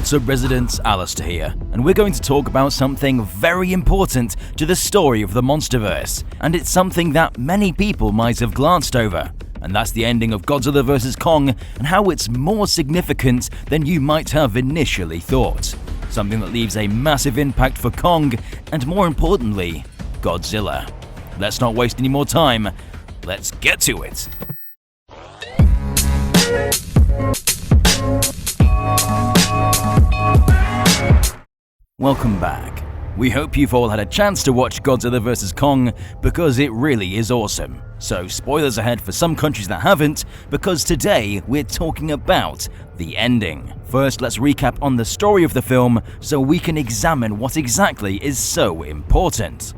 What's up residents, Alistair here, and we're going to talk about something very important to the story of the Monsterverse, and it's something that many people might have glanced over, and that's the ending of Godzilla vs. Kong and how it's more significant than you might have initially thought. Something that leaves a massive impact for Kong, and more importantly, Godzilla. Let's not waste any more time, let's get to it! Welcome back. We hope you've all had a chance to watch Godzilla vs. Kong because it really is awesome. So spoilers ahead for some countries that haven't, because today we're talking about the ending. First, let's recap on the story of the film so we can examine what exactly is so important.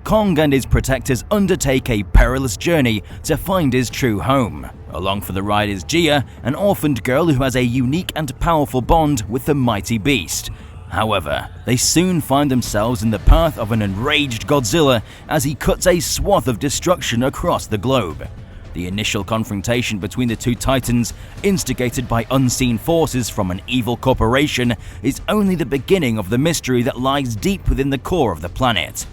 Kong and his protectors undertake a perilous journey to find his true home. Along for the ride is Gia, an orphaned girl who has a unique and powerful bond with the mighty beast. However, they soon find themselves in the path of an enraged Godzilla as he cuts a swath of destruction across the globe. The initial confrontation between the two titans, instigated by unseen forces from an evil corporation, is only the beginning of the mystery that lies deep within the core of the planet.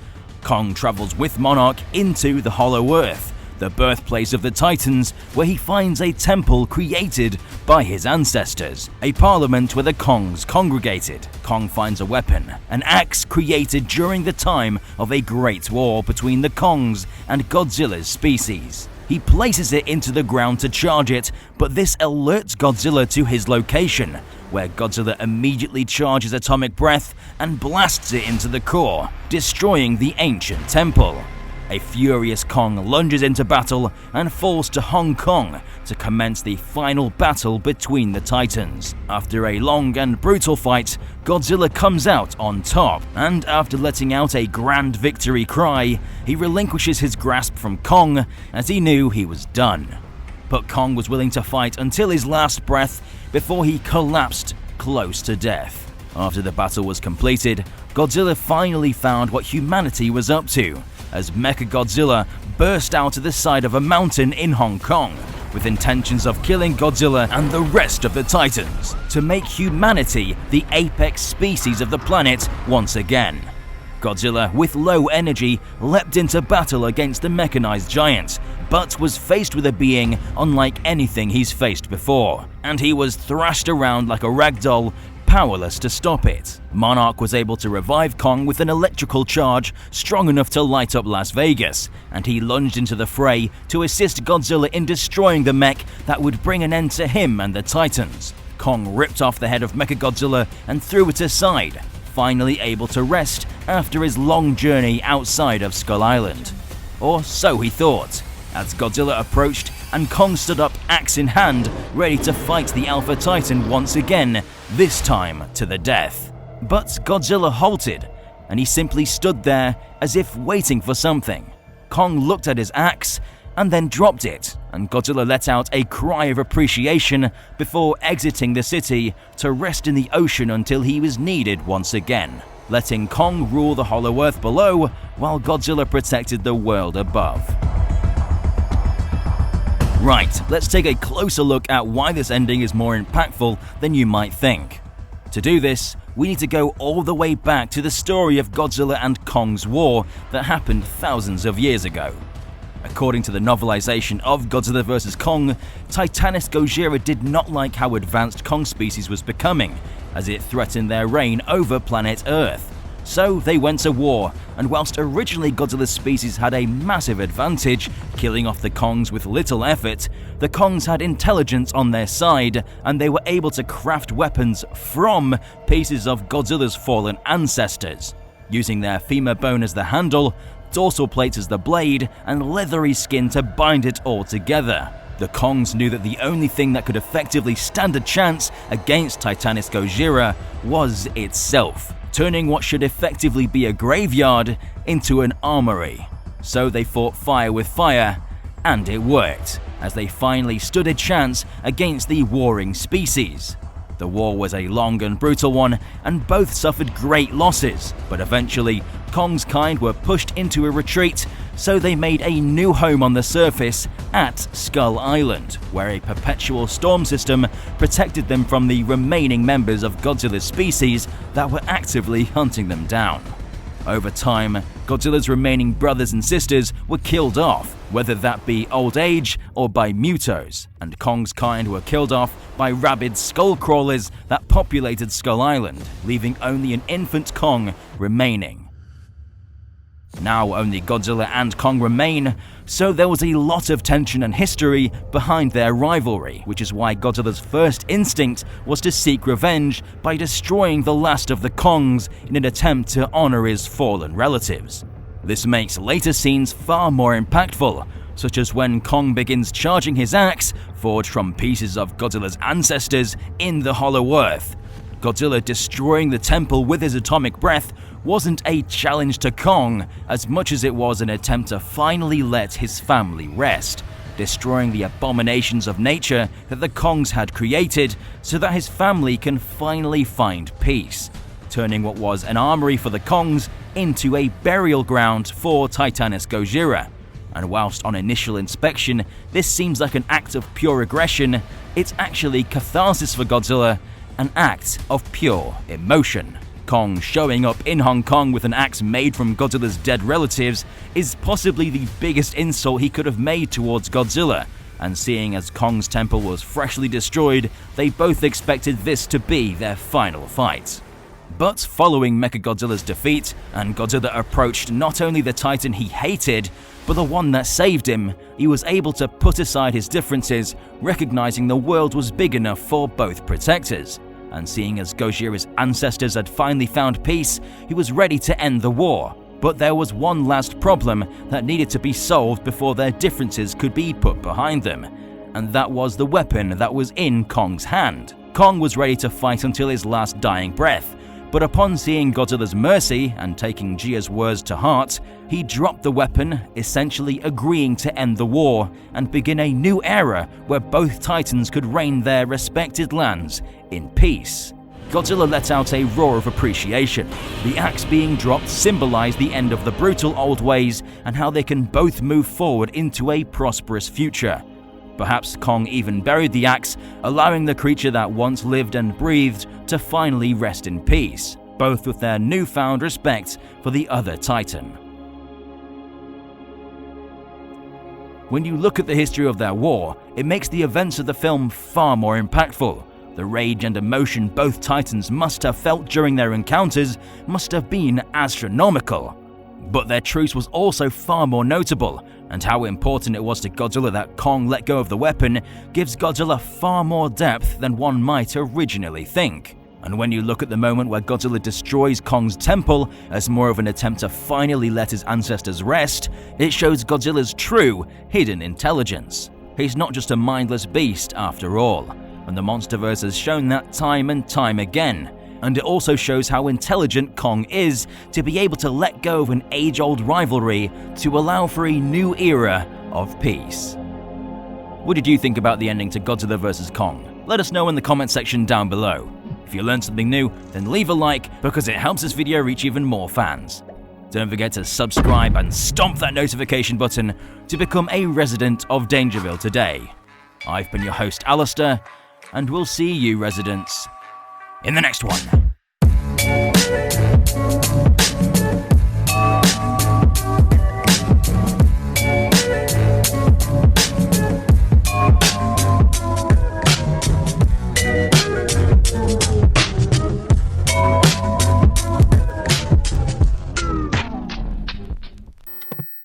Kong travels with Monarch into the Hollow Earth, the birthplace of the Titans, where he finds a temple created by his ancestors, a parliament where the Kongs congregated. Kong finds a weapon, an axe created during the time of a great war between the Kongs and Godzilla's species. He places it into the ground to charge it, but this alerts Godzilla to his location, where Godzilla immediately charges Atomic Breath and blasts it into the core, destroying the ancient temple. A furious Kong lunges into battle and falls to Hong Kong to commence the final battle between the Titans. After a long and brutal fight, Godzilla comes out on top, and after letting out a grand victory cry, he relinquishes his grasp from Kong as he knew he was done. But Kong was willing to fight until his last breath before he collapsed close to death. After the battle was completed, Godzilla finally found what humanity was up to, as Mechagodzilla burst out of the side of a mountain in Hong Kong, with intentions of killing Godzilla and the rest of the Titans, to make humanity the apex species of the planet once again. Godzilla, with low energy, leapt into battle against the mechanized giant, but was faced with a being unlike anything he's faced before, and he was thrashed around like a ragdoll, powerless to stop it. Monarch was able to revive Kong with an electrical charge strong enough to light up Las Vegas, and he lunged into the fray to assist Godzilla in destroying the mech that would bring an end to him and the Titans. Kong ripped off the head of Mechagodzilla and threw it aside, finally able to rest after his long journey outside of Skull Island. Or so he thought, as Godzilla approached and Kong stood up axe in hand, ready to fight the Alpha Titan once again, this time to the death. But Godzilla halted, and he simply stood there as if waiting for something. Kong looked at his axe and then dropped it, and Godzilla let out a cry of appreciation before exiting the city to rest in the ocean until he was needed once again, letting Kong rule the Hollow Earth below while Godzilla protected the world above. Right, let's take a closer look at why this ending is more impactful than you might think. To do this, we need to go all the way back to the story of Godzilla and Kong's war that happened thousands of years ago. According to the novelization of Godzilla vs. Kong, Titanis Gojira did not like how advanced Kong species was becoming, as it threatened their reign over planet Earth. So they went to war, and whilst originally Godzilla's species had a massive advantage, killing off the Kongs with little effort, the Kongs had intelligence on their side, and they were able to craft weapons from pieces of Godzilla's fallen ancestors, using their femur bone as the handle, dorsal plates as the blade, and leathery skin to bind it all together. The Kongs knew that the only thing that could effectively stand a chance against Titanis Gojira was itself, turning what should effectively be a graveyard into an armory. So they fought fire with fire, and it worked, as they finally stood a chance against the warring species. The war was a long and brutal one, and both suffered great losses, but eventually Kong's kind were pushed into a retreat, so they made a new home on the surface at Skull Island, where a perpetual storm system protected them from the remaining members of Godzilla's species that were actively hunting them down. Over time, Godzilla's remaining brothers and sisters were killed off, whether that be old age or by mutos, and Kong's kind were killed off by rabid skull crawlers that populated Skull Island, leaving only an infant Kong remaining. Now only Godzilla and Kong remain, so there was a lot of tension and history behind their rivalry, which is why Godzilla's first instinct was to seek revenge by destroying the last of the Kongs in an attempt to honor his fallen relatives. This makes later scenes far more impactful, such as when Kong begins charging his axe, forged from pieces of Godzilla's ancestors, in the Hollow Earth. Godzilla destroying the temple with his atomic breath wasn't a challenge to Kong as much as it was an attempt to finally let his family rest, destroying the abominations of nature that the Kongs had created so that his family can finally find peace, turning what was an armory for the Kongs into a burial ground for Titanus Gojira. And whilst on initial inspection this seems like an act of pure aggression, it's actually catharsis for Godzilla, an act of pure emotion. Kong showing up in Hong Kong with an axe made from Godzilla's dead relatives is possibly the biggest insult he could have made towards Godzilla, and seeing as Kong's temple was freshly destroyed, they both expected this to be their final fight. But following Mechagodzilla's defeat, and Godzilla approached not only the Titan he hated, but the one that saved him, he was able to put aside his differences, recognizing the world was big enough for both protectors. And seeing as Gojira's ancestors had finally found peace, he was ready to end the war. But there was one last problem that needed to be solved before their differences could be put behind them, and that was the weapon that was in Kong's hand. Kong was ready to fight until his last dying breath, but upon seeing Godzilla's mercy and taking Jia's words to heart, he dropped the weapon, essentially agreeing to end the war and begin a new era where both Titans could reign their respected lands in peace. Godzilla let out a roar of appreciation. The axe being dropped symbolized the end of the brutal old ways and how they can both move forward into a prosperous future. Perhaps Kong even buried the axe, allowing the creature that once lived and breathed to finally rest in peace, both with their newfound respect for the other Titan. When you look at the history of their war, it makes the events of the film far more impactful. The rage and emotion both Titans must have felt during their encounters must have been astronomical. But their truce was also far more notable, and how important it was to Godzilla that Kong let go of the weapon gives Godzilla far more depth than one might originally think. And when you look at the moment where Godzilla destroys Kong's temple as more of an attempt to finally let his ancestors rest, it shows Godzilla's true, hidden intelligence. He's not just a mindless beast after all, and the MonsterVerse has shown that time and time again. And it also shows how intelligent Kong is to be able to let go of an age-old rivalry to allow for a new era of peace. What did you think about the ending to Godzilla vs. Kong? Let us know in the comment section down below. If you learned something new, then leave a like because it helps this video reach even more fans. Don't forget to subscribe and stomp that notification button to become a resident of DangerVille today. I've been your host Alistair, and we'll see you residents in the next one.